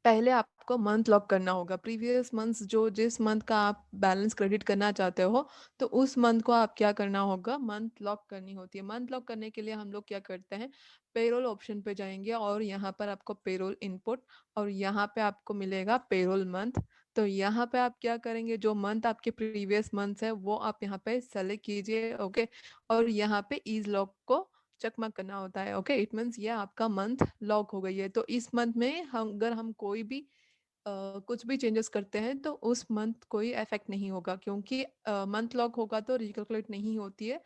पहले आपको मंथ लॉक करना होगा। प्रीवियस मंथ्स जो जिस मंथ का आप बैलेंस क्रेडिट करना चाहते हो तो उस मंथ को आप क्या करना होगा, मंथ लॉक करनी होती है। मंथ लॉक करने के लिए हम लोग क्या करते हैं, पेरोल ऑप्शन पे जाएंगे और यहाँ पर आपको पेरोल इनपुट और यहाँ पे आपको मिलेगा पेरोल मंथ। तो यहाँ पे आप क्या करेंगे, जो मंथ आपके प्रीवियस मंथ है वो आप यहाँ पे सेलेक्ट कीजिए। ओके, और यहाँ पे ईज लॉक को चकमक करना होता है। ओके, इट मीन्स ये आपका मंथ लॉक हो गई है। तो इस मंथ में हम अगर हम कोई भी कुछ भी चेंजेस करते हैं तो उस मंथ कोई इफेक्ट नहीं होगा, क्योंकि मंथ लॉक होगा तो रिकैलकुलेट नहीं होती है।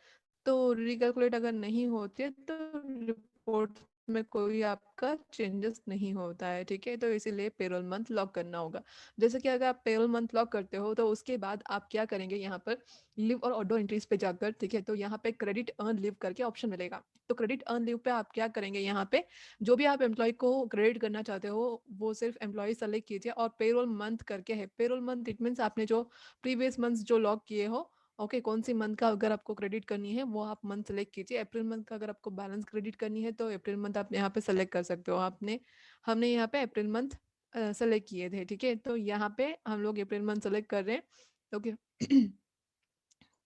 तो रिकैलकुलेट अगर नहीं होती है तो रिपोर्ट में कोई आपका चेंजेस नहीं होता है। ठीक है, तो इसीलिए पेरोल मंथ लॉक करना होगा। जैसे कि अगर आप पेरोल मंथ लॉक करते हो तो उसके बाद आप क्या करेंगे, यहाँ पर लिव और ऑडो एंट्रीज पे जाकर, ठीक है, तो यहाँ पे क्रेडिट अर्न लिव करके ऑप्शन मिलेगा। तो क्रेडिट अर्न लिव पे आप क्या करेंगे, यहाँ पे जो भी आप एम्प्लॉय को क्रेडिट करना चाहते हो वो सिर्फ एम्प्लॉय सेलेक्ट कीजिए और पेरोल मंथ करके है। पेरोल मंथ इट मीन्स आपने जो प्रीवियस मंथ जो लॉक किए हो। ओके, कौन सी मंथ का अगर आपको क्रेडिट करनी है वो आप मंथ सेलेक्ट कीजिए। अप्रैल मंथ का अगर आपको बैलेंस क्रेडिट करनी है तो अप्रैल मंथ आप यहाँ पे सेलेक्ट कर सकते हो। हमने यहाँ पे अप्रैल मंथ सेलेक्ट किए थे। ठीक है, तो यहाँ पे हम लोग अप्रैल मंथ सेलेक्ट कर रहे हैं। ओके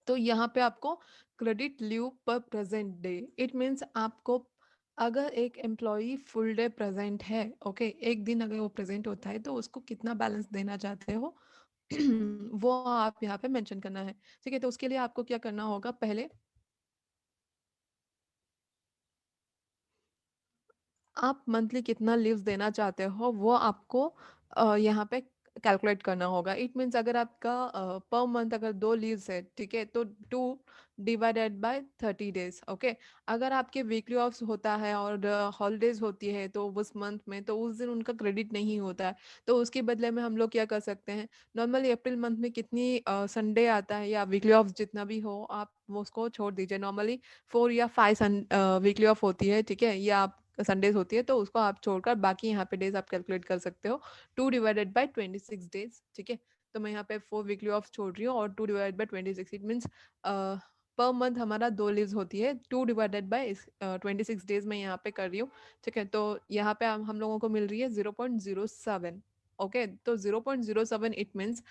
तो यहाँ पे आपको क्रेडिट लीव पर प्रेजेंट डे, इट मीन्स आपको अगर एक एम्प्लॉई फुल डे प्रेजेंट है, ओके, एक दिन अगर वो प्रेजेंट होता है तो उसको कितना बैलेंस देना चाहते हो वो आप यहाँ पे मेंशन करना है। ठीक है, तो उसके लिए आपको क्या करना होगा, पहले आप मंथली कितना लीव्स देना चाहते हो वो आपको यहाँ पे कैलकुलेट करना होगा। इट मीन्स अगर आपका पर मंथ अगर 2 लीव्स है, ठीक है, तो 2 डिवाइडेड बाय 30 डेज। ओके, अगर आपके वीकली ऑफ्स होता है और हॉलीडेज होती है तो उस मंथ में तो उस दिन उनका क्रेडिट नहीं होता है। तो उसके बदले में हम लोग क्या कर सकते हैं, नॉर्मली अप्रैल मंथ में कितनी संडे आता है या वीकली ऑफ जितना भी हो आप वो उसको छोड़ दीजिए। नॉर्मली 4 या 5 वीकली ऑफ होती है। ठीक है, या आप संडेज होती है तो उसको आप छोड़कर बाकी यहाँ पे डेज आप कैलकुलेट कर सकते हो। 2 डिवाइडेड बाय 26 डेज। ठीक है, तो मैं यहाँ पे 4 वीकली ऑफ छोड़ रही हूँ और 2 divided by 26 it means per month हमारा 2 लीव्स होती है। 2 डिवाइडेड बाय 26 डेज मैं यहाँ पे कर रही हूँ। ठीक है, तो यहाँ पे हम लोगों को मिल रही है 0.07। ओके, तो 0.07 इट मीन्स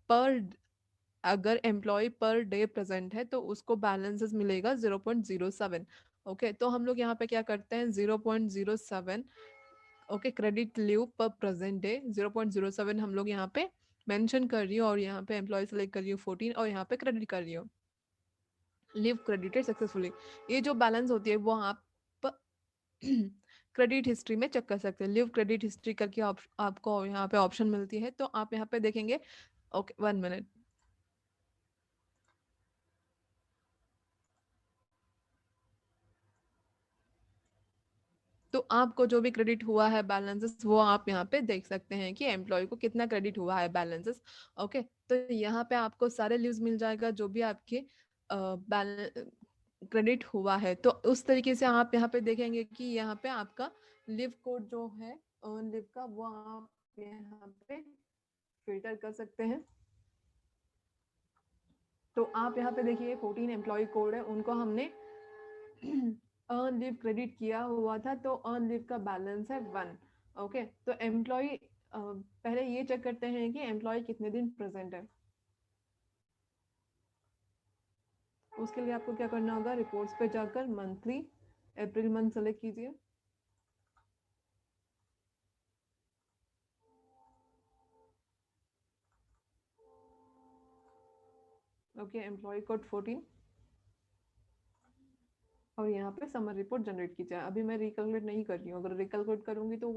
पर अगर एम्प्लॉय पर डे प्रेजेंट है तो उसको बैलेंसेस मिलेगा 0.07। ओके, तो हम लोग यहाँ पे क्या करते हैं 0.07। ओके, क्रेडिट लीव पर प्रेजेंट डे 0.07 हम लोग यहाँ पे मेंशन कर रही हूँ और यहाँ पे एम्प्लॉय सेलेक्ट कर रही हूँ 14 और यहाँ पे क्रेडिट कर रही हूँ लीव क्रेडिटेड सक्सेसफुली। ये जो बैलेंस होती है वो आप क्रेडिट हिस्ट्री में चेक कर सकते हैं। लिव क्रेडिट हिस्ट्री करके आपको यहाँ पे ऑप्शन मिलती है, तो आप यहाँ पे देखेंगे। Okay, 1 minute. तो आपको जो भी क्रेडिट हुआ है बैलेंसेस वो आप यहाँ पे देख सकते हैं कि एम्प्लॉय को कितना क्रेडिट हुआ है बैलेंसेस। ओके, तो यहाँ पे आपको सारे लीव्स मिल जाएगा जो भी आपके क्रेडिट हुआ है। तो उस तरीके से आप यहाँ पे देखेंगे कि यहाँ पे आपका लिव कोड जो है अर्न लिव का वो आप यहाँ पे फिल्टर कर सकते हैं। तो आप यहाँ पे देखिए 14 एम्प्लॉय कोड है उनको हमने अर्न लीव क्रेडिट किया हुआ था तो अर्न लीव का बैलेंस है 1। ओके, तो एम्प्लॉय पहले ये चेक करते हैं कि एम्प्लॉय कितने दिन प्रेजेंट है। उसके लिए आपको क्या करना होगा, रिपोर्ट्स पे जाकर मंथली अप्रैल मंथ सेलेक्ट कीजिए। ओके, एम्प्लॉय कोड 14 और यहाँ पे समर रिपोर्ट जनरेट कीजिए। अभी मैं रिकैलकुलेट नहीं कर रही हूँ, अगर रिकैलकुलेट करूंगी तो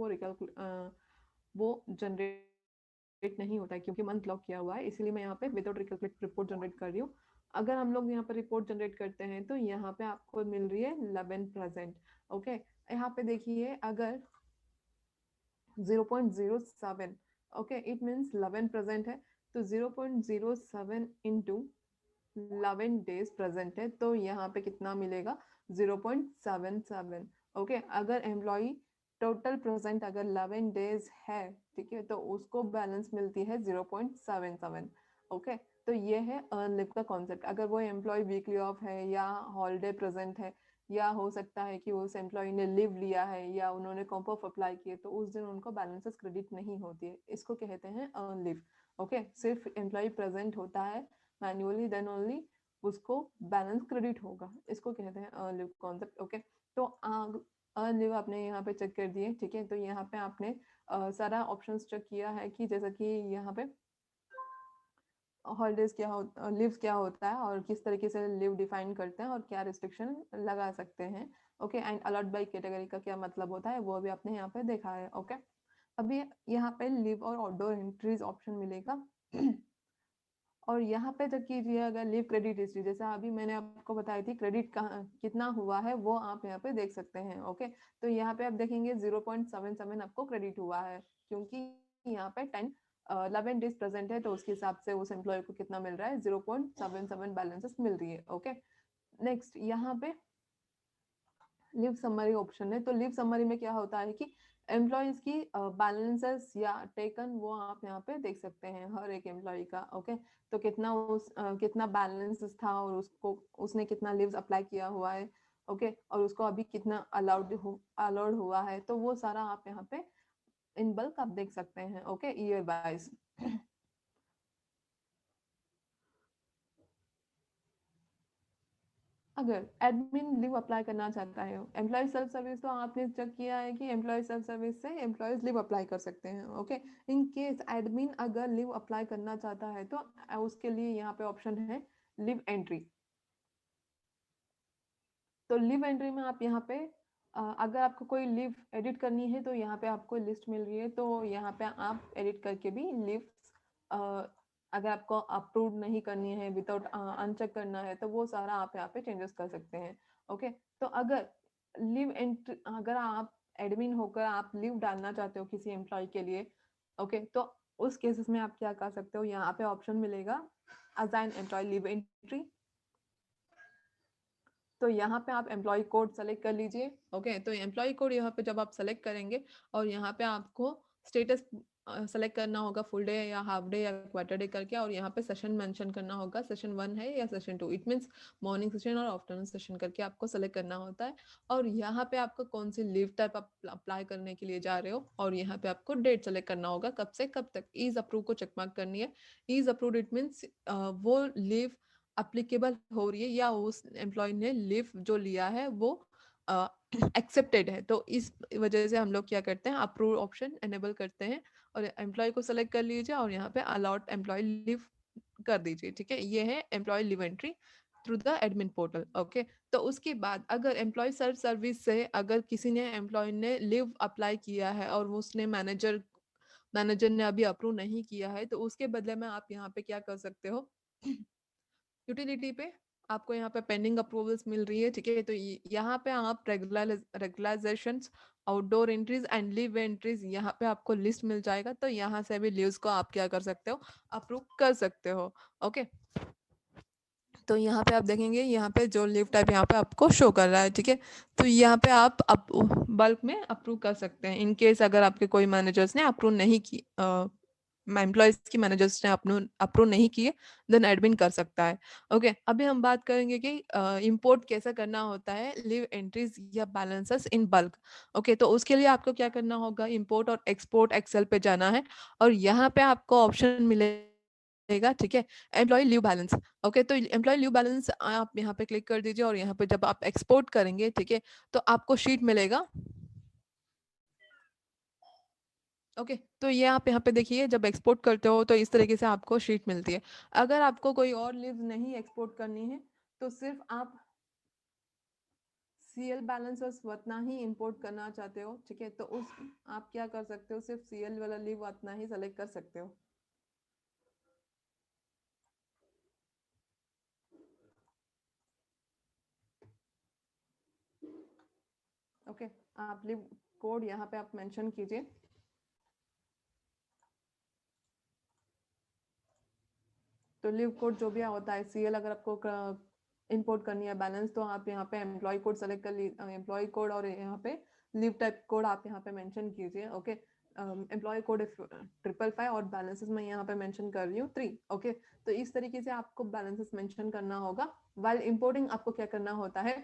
वो जनरेट नहीं होता है क्योंकि मंथ लॉक किया हुआ है, इसीलिए मैं यहाँ पे विदाउट रिकैलकुलेट रिपोर्ट जनरेट कर रही हूँ। अगर हम लोग यहाँ पे रिपोर्ट जनरेट करते हैं तो यहाँ पे आपको मिल रही है 11 प्रेजेंट। ओके, यहाँ पे देखिए अगर 0.07, ओके इट मीन्स 11 प्रेजेंट है, तो 0.07 इंटू 11 डेज प्रेजेंट है तो यहाँ पे कितना मिलेगा, 0.77। ओके, अगर एम्प्लॉय टोटल प्रेजेंट अगर 11 डेज है, ठीक है, तो उसको बैलेंस मिलती है 0.77। ओके, तो ये है अर्न लिव का कॉन्सेप्ट। अगर वो एम्प्लॉय वीकली ऑफ है या हॉलीडे प्रेजेंट है, या हो सकता है कि उस एम्प्लॉय ने लिव लिया है या उन्होंने कॉम्प ऑफ अप्लाई किए, तो उस दिन उनको बैलेंसेस क्रेडिट नहीं होती है, इसको कहते हैं अर्न लिव। ओके, सिर्फ एम्प्लॉय प्रेजेंट होता है मैन्युअली देन ओनली उसको बैलेंस क्रेडिट होगा, इसको कहते हैं अर्न लिव कॉन्सेप्ट। ओके, तो अर्न लिव आपने यहाँ पे चेक कर दिए, ठीक है, तो यहाँ पे आपने सारा ऑप्शंस चेक किया है कि जैसा कि यहाँ पे हॉलीडेज क्या हो, लिव्स क्या होता है और किस तरीके से लिव डिफाइन करते हैं और क्या रिस्ट्रिक्शन लगा सकते हैं। Okay, and a lot by category का क्या मतलब होता है वो भी आपने यहाँ पे देखा है। ओके, अभी यहाँ पे लिव और आउटडोर एंट्रीज ऑप्शन मिलेगा और यहाँ पे जब कीजिएगा लिव क्रेडिट हिस्ट्री, जैसा अभी मैंने आपको बताई थी क्रेडिट कहाँ कितना हुआ है वो आप यहाँ पे देख सकते हैं। ओके, तो यहाँ पे आप देखेंगे 0.77 आपको क्रेडिट हुआ है क्योंकि यहाँ पे 11 डेज प्रेजेंट है, तो उसके हिसाब से उस एम्प्लॉय को कितना मिल रहा है, 0.77 बैलेंसेस मिल रही है। ओके, नेक्स्ट यहाँ पे लिव समरी ऑप्शन है, तो लिव समरी में क्या होता है कि एम्प्लॉयज की बैलेंसेस या टेकन वो आप यहाँ पे देख सकते हैं हर एक एम्प्लॉय का। ओके, तो कितना बैलेंस था और उसको उसने कितना लीव्स अप्लाई किया हुआ है। ओके, और उसको अभी कितना अलाउड हुआ है, तो वो सारा आप यहाँ पे इन बल्क आप देख सकते हैं। Okay, year wise. अगर एडमिन लीव अप्लाई करना चाहता है, एम्प्लॉय सेल्फ सर्विस, तो आपने चेक किया है कि एम्प्लॉय सेल्फ सर्विस से एम्प्लॉयज लीव अप्लाई कर सकते हैं। ओके, इन केस एडमिन अगर लीव अप्लाई करना चाहता है तो उसके लिए यहाँ पे ऑप्शन है लीव एंट्री। तो लीव एंट्री में आप यहाँ पे अगर आपको कोई लीव एडिट करनी है तो यहाँ पे आपको लिस्ट मिल रही है, तो यहाँ पे आप एडिट करके भी लीव अगर आपको अप्रूव नहीं करनी है, विदाउट अनचेक करना है, तो वो सारा आप यहाँ पे चेंजेस कर सकते हैं। ओके, तो अगर लीव एंट्री अगर आप एडमिन होकर आप लीव डालना चाहते हो किसी एम्प्लॉय के लिए, ओके, तो उस केसेस में आप क्या कर सकते हो, यहाँ पे ऑप्शन मिलेगा असाइन एम्प्लॉय लीव एंट्री। तो यहाँ पे आप एम्प्लॉय कोड सेलेक्ट कर लीजिए। ओके, तो एम्प्लॉय कोड यहाँ पे जब आप सेलेक्ट करेंगे और यहाँ पे आपको स्टेटस सेलेक्ट करना होगा, फुल डे या हाफ डे या क्वार्टर डे करके, और यहाँ पे सेशन मेंशन करना होगा, सेशन 1 है या session 2, it means morning session और आफ्टरनून सेशन करके आपको सेलेक्ट करना होता है। और यहाँ पे आपको कौन सी लीव टाइप आप अप्लाई करने के लिए जा रहे हो, और यहाँ पे आपको डेट सेलेक्ट करना होगा, कब से कब तक। ईज अप्रूव को चेकमार्क करनी है। ईज अप्रूव इट मीन्स वो लीव अप्लीकेबल हो रही है या उस एम्प्लॉय ने लीव जो लिया है वो एक्सेप्टेड है, तो इस वजह से हम लोग क्या करते हैं, अप्रूव ऑप्शन एनेबल करते हैं और एम्प्लॉय को सेलेक्ट कर लीजिए और यहाँ पे अलाउड एम्प्लॉय लीव कर दीजिए। ठीक है, ये है employ leave entry through the admin portal. Okay, तो उसके बाद अगर एम्प्लॉय सेल्फ सर्विस से अगर किसी ने एम्प्लॉय ने लीव अप्लाई किया है और उसने मैनेजर ने अभी अप्रूव नहीं किया है, तो उसके बदले में आप यहाँ पे क्या कर सकते हो, यूटिलिटी पे आपको यहाँ पे पेंडिंग अप्रूवल्स मिल रही है। ठीक है, तो यहाँ पे आप regularisations, outdoor entries and leave entries यहाँ पे आपको लिस्ट मिल जाएगा, तो यहाँ से भी लीव्स को आप क्या कर सकते हो, अप्रूव कर सकते हो। ओके, तो यहाँ पे आप देखेंगे यहाँ पे जो लीव टाइप यहाँ पे आपको शो कर रहा है। ठीक है, तो यहाँ पे आप बल्क में अप्रूव कर सकते हैं इन केस अगर आपके कोई मैनेजर्स ने अप्रूव नहीं की एम्प्लॉयज की मैनेजर्स ने अप्रूव नहीं किए, देन एडमिन कर सकता है। ओके, अभी हम बात करेंगे कि इंपोर्ट कैसे करना होता है लीव एंट्रीज या बैलेंसेस इन बल्क। ओके, तो उसके लिए आपको क्या करना होगा, इंपोर्ट और एक्सपोर्ट एक्सेल पे जाना है और यहाँ पे आपको ऑप्शन मिलेगा, ठीक है, एम्प्लॉय लीव बैलेंस। ओके, तो एम्प्लॉय लीव बैलेंस आप यहाँ पे क्लिक कर दीजिए और यहाँ पे जब आप एक्सपोर्ट करेंगे, ठीक है, तो आपको शीट मिलेगा। ओके, तो ये आप यहाँ पे देखिए, जब एक्सपोर्ट करते हो तो इस तरीके से आपको शीट मिलती है। अगर आपको कोई और लीव नहीं एक्सपोर्ट करनी है तो सिर्फ आप सीएल बैलेंसेस उतना ही इंपोर्ट करना चाहते हो, ठीक है, तो उस आप क्या कर सकते हो, सिर्फ सीएल वाला लीव उतना ही सेलेक्ट कर सकते हो। ओके, आप लीव कोड यहाँ पे आप मेंशन कीजिए। तो लीव कोड जो भी होता है सीएल, अगर आपको इंपोर्ट करनी है बैलेंस, तो आप यहाँ पे एम्प्लॉय कोड सेलेक्ट कर एम्प्लॉय कोड और यहाँ पे लीव टाइप कोड आप यहाँ पे मेंशन कीजिए। ओके, एम्प्लॉय कोड 555 और बैलेंसेस मैं यहाँ पे मेंशन कर रही हूँ 3। ओके, तो इस तरीके से आपको बैलेंसेस मेंशन करना होगा। वाइल इंपोर्टिंग आपको क्या करना होता है,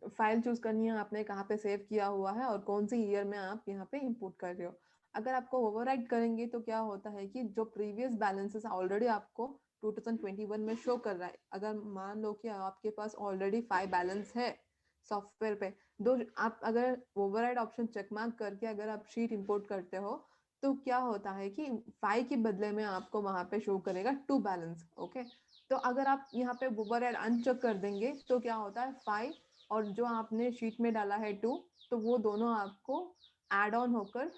फाइल चूज करनी है आपने, कहाँ पे सेव किया हुआ है और कौन सी ईयर में आप यहाँ पे इंपोर्ट कर रहे हो। अगर आपको ओवरराइड करेंगे तो क्या होता है कि जो प्रीवियस बैलेंसेस ऑलरेडी आपको 2021 में शो कर रहा है, अगर मान लो कि आपके पास ऑलरेडी 5 बैलेंस है सॉफ्टवेयर पे, दो आप अगर ओवरराइड ऑप्शन चेक मार्क करके अगर आप शीट इंपोर्ट करते हो तो क्या होता है कि 5 के बदले में आपको वहां पे शो करेगा 2 बैलेंस। ओके, तो अगर आप यहाँ पे ओवरराइड अनचेक कर देंगे तो क्या होता है 5 और जो आपने शीट में डाला है 2, तो वो दोनों आपको एड ऑन होकर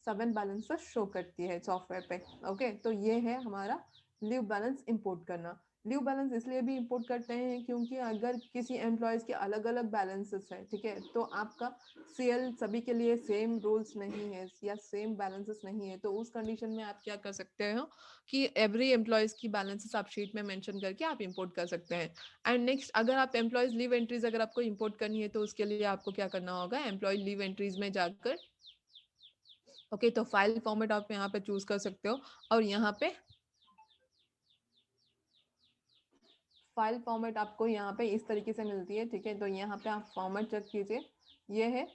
7 बैलेंसेस शो करती है सॉफ्टवेयर पे। ओके, तो ये है हमारा लीव बैलेंस इंपोर्ट करना। लीव बैलेंस इसलिए भी इंपोर्ट करते हैं क्योंकि अगर किसी एम्प्लॉयज के अलग अलग बैलेंसेस है, ठीक है, तो आपका सीएल सभी के लिए सेम रूल्स नहीं है या सेम बैलेंसेस नहीं है, तो उस कंडीशन में आप क्या कर सकते हो कि एवरी एम्प्लॉयज की बैलेंसेस आप शीट में मेंशन करके आप इंपोर्ट कर सकते हैं। एंड नेक्स्ट, अगर आप एम्प्लॉयज लीव एंट्रीज अगर आपको इंपोर्ट करनी है तो उसके लिए आपको क्या करना होगा, एम्प्लॉय लीव एंट्रीज में जाकर ओके, तो फाइल फॉर्मेट आप यहाँ पे चूज कर सकते हो और यहाँ पे फाइल फॉर्मेट आपको यहाँ पे इस तरीके से मिलती है, ठीक है, तो यहाँ पे आप फॉर्मेट चेक कीजिए, ये है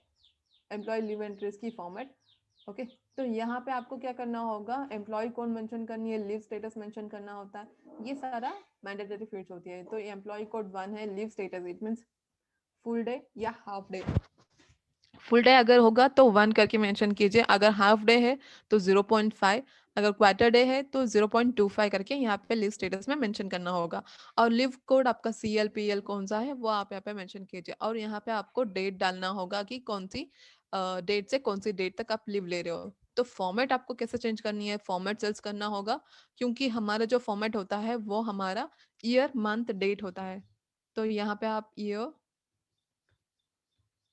एम्प्लॉय लीव एंट्रीज की फॉर्मेट। ओके, तो यहाँ पे आपको क्या करना होगा, एम्प्लॉय कोड मेंशन करनी है, लीव स्टेटस मेंशन करना होता है, ये सारा मैंडेटरी फील्ड्स होती है। तो एम्प्लॉय कोड 1 है, leave status it means full day या हाफ डे। फुल डे अगर होगा तो 1 करके मेंशन कीजिए, अगर हाफ डे है तो 0.5, अगर क्वार्टर डे है तो 0.25 करके यहाँ पे लिव स्टेटस में मेंशन करना होगा। और लिव कोड आपका CLPL कौन सा है वो आप यहाँ पे मेंशन कीजिए और यहाँ पे आपको डेट डालना होगा कि कौन सी डेट से कौन सी डेट तक आप लिव ले रहे हो। तो फॉर्मेट आपको कैसे चेंज करनी है, फॉर्मेट सेल्स करना होगा, क्योंकि हमारा जो फॉर्मेट होता है वो हमारा ईयर मंथ डेट होता है। तो यहाँ पे आप ईयर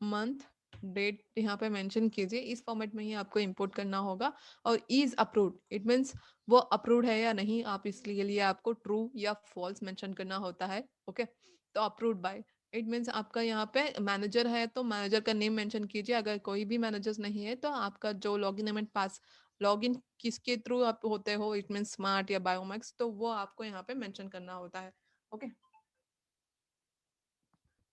मंथ डेट यहाँ पे मेंशन कीजिए, इस फॉर्मेट में ही आपको इंपोर्ट करना होगा। और इज अप्रूव्ड इट मींस वो अप्रूव्ड है या नहीं, आप इसके लिए आपको ट्रू या फॉल्स मेंशन करना होता है। ओके, तो अप्रूव्ड बाय इट मींस आपका यहाँ पे मैनेजर है तो मैनेजर का नेम मेंशन कीजिए, अगर कोई भी मैनेजर्स नहीं है तो आपका जो लॉगिन एंड पास लॉगिन किसके थ्रू आप होते हो, इट मींस स्मार्ट या बायोमैक्स, तो वो आपको यहाँ पे मेंशन करना होता है। ओके,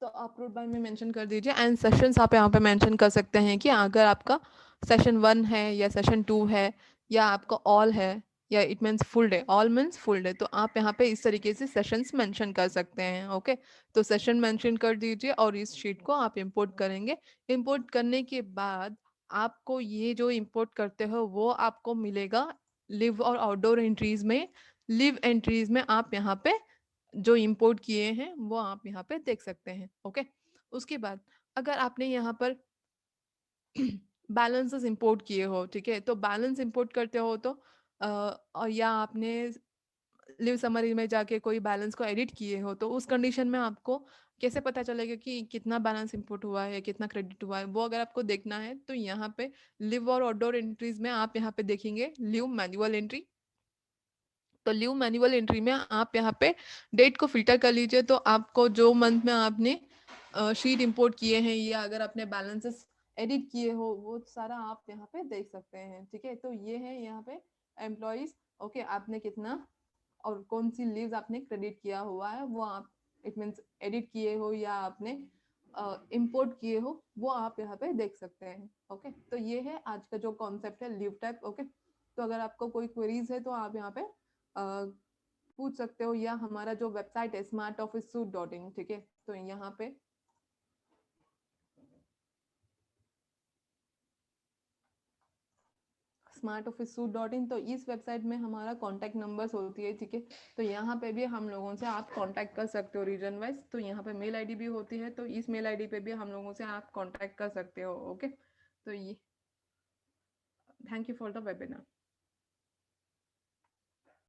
तो आप रूट बाय में मेंशन कर दीजिए एंड सेशंस आप यहाँ पे मेंशन कर सकते हैं कि अगर आपका सेशन 1 है या सेशन 2 है या आपका ऑल है या it means full day, all means full day, तो आप यहाँ पे इस तरीके से सेशंस मेंशन कर सकते हैं। ओके, तो सेशन मेंशन कर दीजिए और इस शीट को आप इंपोर्ट करेंगे। इंपोर्ट करने के बाद आपको ये जो इंपोर्ट करते हो वो आपको मिलेगा लिव और आउटडोर एंट्रीज में। लिव एंट्रीज में आप यहाँ पे जो इंपोर्ट किए हैं वो आप यहाँ पे देख सकते हैं। ओके, उसके बाद अगर आपने यहाँ पर बैलेंसेस इंपोर्ट किए हो, ठीक है, तो बैलेंस इंपोर्ट करते हो तो और या आपने लिव समरी में जाके कोई बैलेंस को एडिट किए हो तो उस कंडीशन में आपको कैसे पता चलेगा कि कितना बैलेंस इंपोर्ट हुआ है, कितना क्रेडिट हुआ है, वो अगर आपको देखना है तो यहाँ पे लिव और आउटडोर एंट्रीज में आप यहाँ पे देखेंगे लिव मैनुअल एंट्री। तो लीव मैनुअल एंट्री में आप यहाँ पे डेट को फिल्टर कर लीजिए, तो आपको जो मंथ में आपने शीट इंपोर्ट किए हैं या अगर आपने बैलेंसेस एडिट किए हो वो सारा आप यहाँ पे देख सकते हैं। ठीक है, तो ये है यहाँ पे एम्प्लॉयज। ओके, आपने कितना और कौन सी लीव्स आपने क्रेडिट किया हुआ है वो आप, इट मीन्स एडिट किए हो या आपने इंपोर्ट किए हो, वो आप यहाँ पे देख सकते हैं। ओके, तो ये है आज का जो कॉन्सेप्ट है लीव टाइप। ओके, तो अगर आपको कोई क्वेरीज है तो आप यहाँ पे पूछ सकते हो, या हमारा जो वेबसाइट है smartofficesuite.in, ठीक है, तो यहाँ पे smartofficesuite.in, तो इस वेबसाइट में हमारा कॉन्टैक्ट नंबर्स होती है। ठीक है, तो यहाँ पे भी हम लोगों से आप कांटेक्ट कर सकते हो रीजन वाइज। तो यहाँ पे मेल आईडी भी होती है, तो इस मेल आईडी पे भी हम लोगों से आप कांटेक्ट कर सकते हो। ओके, तो ये thank you for the webinar.